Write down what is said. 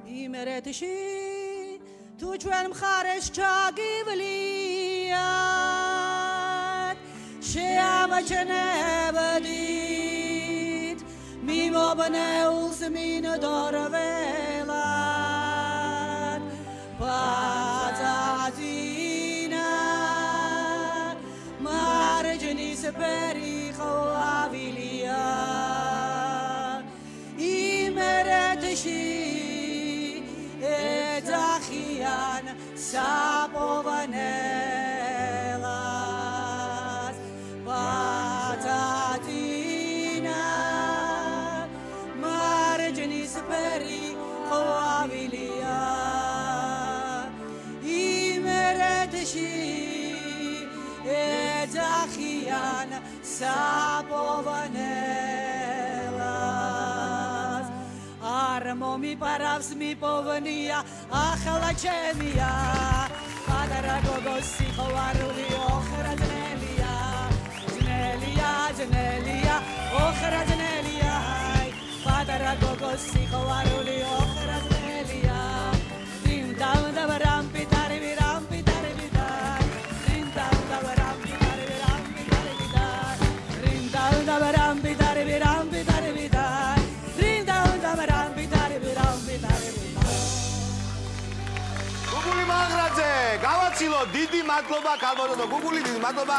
იმერეთში თუ ჩვენ მხარეს ჩაგივლიათ შეამჩნევდით მიმობნეულს მინდორველად პაწაწინა მარჯნის ფერი ყვავილია იმერეთში ეძახიან საპოვანელას პაწაწინა მარჯნის ფერი ყვავილია იმერეთში ეძახიან საპოვანელას არ მომიპარავს მიპოვნია ახლა ჩემია პატარა გოგოს სიყვარული ოხრა ძნელია ძნელია ძნელია ოხრა ძნელია პატარა გოგოს სიყვარული ოხრა ძნელია დიმ დამ დამ რამპი ტარები რამპი ტარები და დიმ დამ დამ რამპი ტარები რამპი ტარები და დიმ დამ დამ რამპი ტარები რამპი ტარები და დიმ დამ დამ რამპი ტარები რამპი ტარები გუგული მაღრაძე, გავაცილო, დიდი მადლობა ქალბატონო გუგული, დიდი მადლობა.